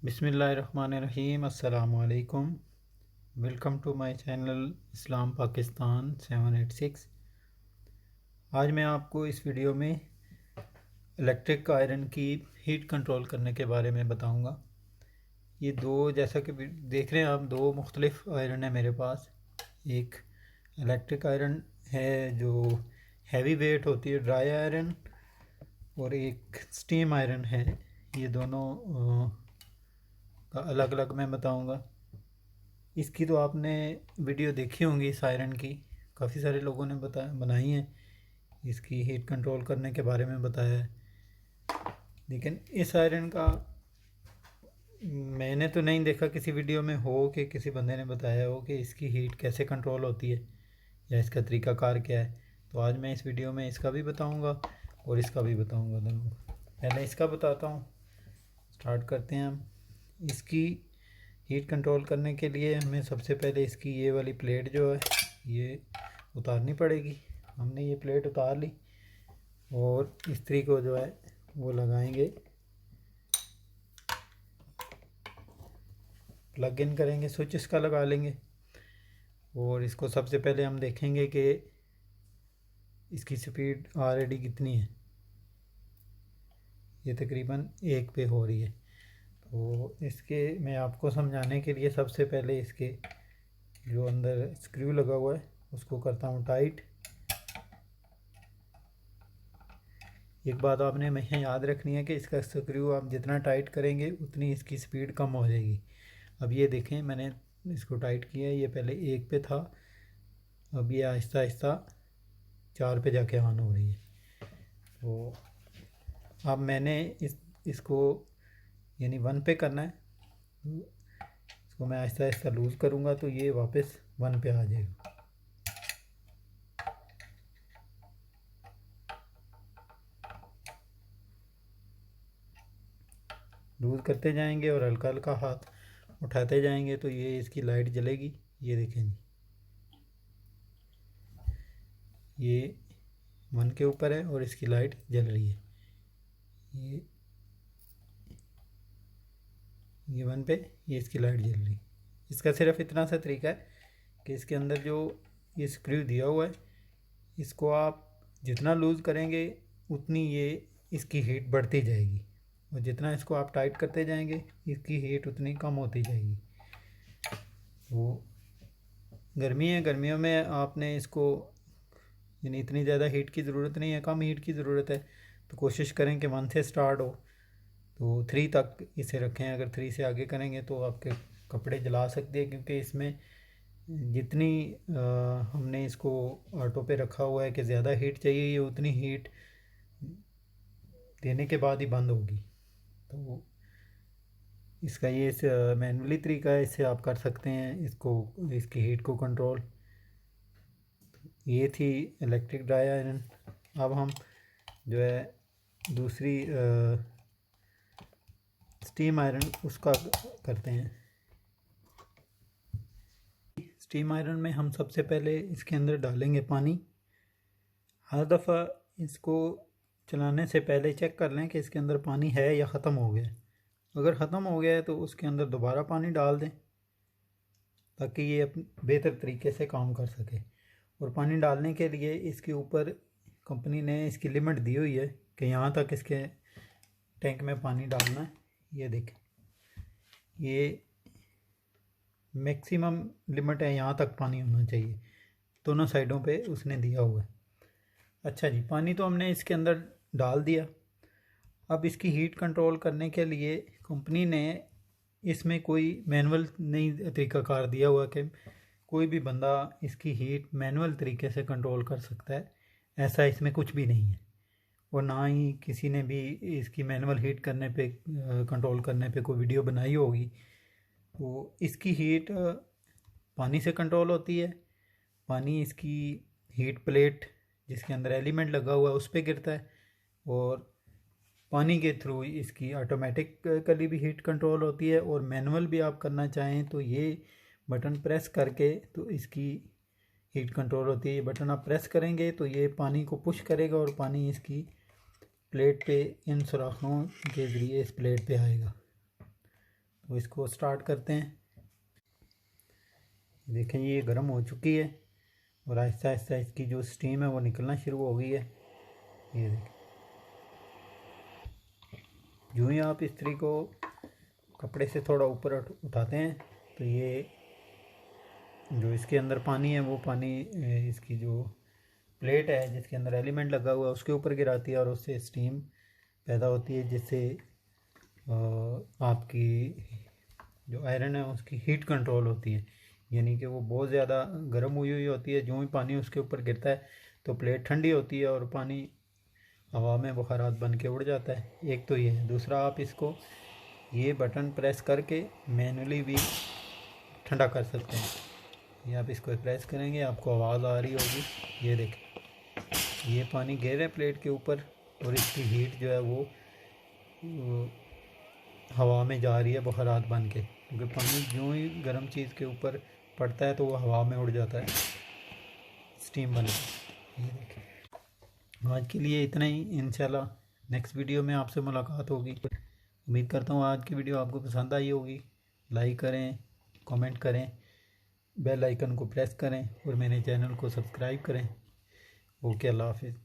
बिस्मिल्लाहिर्रहमानिर्रहीम। अस्सलाम वालेकुम। वेलकम टू माय चैनल इस्लाम पाकिस्तान 786। आज मैं आपको इस वीडियो में इलेक्ट्रिक आयरन की हीट कंट्रोल करने के बारे में बताऊंगा। ये दो, जैसा कि देख रहे हैं आप, दो मुख्तलिफ आयरन है मेरे पास। एक इलेक्ट्रिक आयरन है जो हैवी वेट होती है, ड्राई आयरन, और एक स्टीम आयरन है। ये दोनों का अलग अलग मैं बताऊंगा। इसकी तो आपने वीडियो देखी होंगी इस आयरन की, काफ़ी सारे लोगों ने बनाई है, इसकी हीट कंट्रोल करने के बारे में बताया है। लेकिन इस आयरन का मैंने तो नहीं देखा किसी वीडियो में हो कि किसी बंदे ने बताया हो कि इसकी हीट कैसे कंट्रोल होती है या इसका तरीक़ाकार क्या है। तो आज मैं इस वीडियो में इसका भी बताऊंगा और इसका भी बताऊंगा दोनों। पहले इसका बताता हूँ, स्टार्ट करते हैं हम। इसकी हीट कंट्रोल करने के लिए हमें सबसे पहले इसकी ये वाली प्लेट जो है ये उतारनी पड़ेगी। हमने ये प्लेट उतार ली और इस्त्री को जो है वो लगाएंगे, प्लग इन करेंगे, स्विच इसका लगा लेंगे। और इसको सबसे पहले हम देखेंगे कि इसकी स्पीड ऑलरेडी कितनी है। ये तकरीबन 1 पे हो रही है। तो इसके मैं आपको समझाने के लिए सबसे पहले इसके जो अंदर स्क्रू लगा हुआ है उसको करता हूँ टाइट। एक बात आपने हमेशा याद रखनी है कि इसका स्क्रू आप जितना टाइट करेंगे उतनी इसकी स्पीड कम हो जाएगी। अब ये देखें, मैंने इसको टाइट किया है, ये पहले 1 पे था, अब ये आहिस्ता आहिस्ता 4 पे जाके ऑन हो रही है। तो अब मैंने इसको यानी 1 पे करना है, तो इसको मैं आहिस्ता आहिस्ता लूज़ करूँगा तो ये वापस 1 पे आ जाएगा। लूज़ करते जाएंगे और हल्का हल्का हाथ उठाते जाएंगे तो ये इसकी लाइट जलेगी। ये देखें जी, ये 1 के ऊपर है और इसकी लाइट जल रही है। ये 1 पे, ये इसकी लाइट जल रही है। इसका सिर्फ इतना सा तरीका है कि इसके अंदर जो ये स्क्रू दिया हुआ है इसको आप जितना लूज़ करेंगे उतनी ये इसकी हीट बढ़ती जाएगी, और जितना इसको आप टाइट करते जाएंगे इसकी हीट उतनी कम होती जाएगी। वो गर्मी है, गर्मियों में आपने इसको यानी इतनी ज़्यादा हीट की ज़रूरत नहीं है, कम हीट की ज़रूरत है। तो कोशिश करें कि 1 से स्टार्ट हो तो 3 तक इसे रखें। अगर 3 से आगे करेंगे तो आपके कपड़े जला सकते हैं, क्योंकि इसमें जितनी हमने इसको ऑटो पे रखा हुआ है कि ज़्यादा हीट चाहिए, ये उतनी हीट देने के बाद ही बंद होगी। तो इसका ये मैनुअली तरीका है, इससे आप कर सकते हैं इसको, इसकी हीट को कंट्रोल। ये थी इलेक्ट्रिक ड्राई आयरन। अब हम जो है दूसरी स्टीम आयरन उसका करते हैं। स्टीम आयरन में हम सबसे पहले इसके अंदर डालेंगे पानी। हर दफ़ा इसको चलाने से पहले चेक कर लें कि इसके अंदर पानी है या ख़त्म हो गया है। अगर ख़त्म हो गया है तो उसके अंदर दोबारा पानी डाल दें ताकि ये बेहतर तरीके से काम कर सके। और पानी डालने के लिए इसके ऊपर कंपनी ने इसकी लिमिट दी हुई है कि यहाँ तक इसके टैंक में पानी डालना है। ये देखें, ये मैक्सिमम लिमिट है, यहाँ तक पानी होना चाहिए। दोनों साइडों पे उसने दिया हुआ है। अच्छा जी, पानी तो हमने इसके अंदर डाल दिया। अब इसकी हीट कंट्रोल करने के लिए कंपनी ने इसमें कोई मैनुअल नहीं तरीक़ाकार दिया हुआ कि कोई भी बंदा इसकी हीट मैनुअल तरीके से कंट्रोल कर सकता है, ऐसा इसमें कुछ भी नहीं है। और ना ही किसी ने भी इसकी मैनुअल हीट करने पे कंट्रोल करने पे कोई वीडियो बनाई होगी। तो इसकी हीट पानी से कंट्रोल होती है। पानी इसकी हीट प्लेट जिसके अंदर एलिमेंट लगा हुआ है उस पर गिरता है, और पानी के थ्रू इसकी ऑटोमेटिकली भी हीट कंट्रोल होती है। और मैनुअल भी आप करना चाहें तो ये बटन प्रेस करके तो इसकी हीट कंट्रोल होती है। ये बटन आप प्रेस करेंगे तो ये पानी को पुश करेगा और पानी इसकी प्लेट पे इन सुराखों के ज़रिए इस प्लेट पे आएगा। तो इसको स्टार्ट करते हैं। देखें ये गर्म हो चुकी है और आहिस्ता आहिस्ता इसकी जो स्टीम है वो निकलना शुरू हो गई है। ये देखें, यूँ ही आप इस्त्री को कपड़े से थोड़ा ऊपर उठाते हैं तो ये जो इसके अंदर पानी है वो पानी इसकी जो प्लेट है जिसके अंदर एलिमेंट लगा हुआ है उसके ऊपर गिराती है और उससे स्टीम पैदा होती है, जिससे आपकी जो आयरन है उसकी हीट कंट्रोल होती है। यानी कि वो बहुत ज़्यादा गर्म हुई हुई होती है, जो ही पानी उसके ऊपर गिरता है तो प्लेट ठंडी होती है और पानी हवा में बुखारात बन के उड़ जाता है। एक तो ये है। दूसरा, आप इसको ये बटन प्रेस करके मैनुअली भी ठंडा कर सकते हैं। ये आप इसको प्रेस करेंगे आपको आवाज़ आ रही होगी। ये देखें ये पानी गिर है प्लेट के ऊपर और इसकी हीट जो है वो हवा में जा रही है बुखारात बन के, क्योंकि पानी जो ही गर्म चीज़ के ऊपर पड़ता है तो वो हवा में उड़ जाता है, स्टीम बन के। ये देखें, आज के लिए इतना ही। इंशाल्लाह नेक्स्ट वीडियो में आपसे मुलाकात होगी। उम्मीद करता हूँ आज की वीडियो आपको पसंद आई होगी। लाइक करें, कमेंट करें, बेल आइकन को प्रेस करें और मेरे चैनल को सब्सक्राइब करें। ओके, अल्लाह हाफिज़।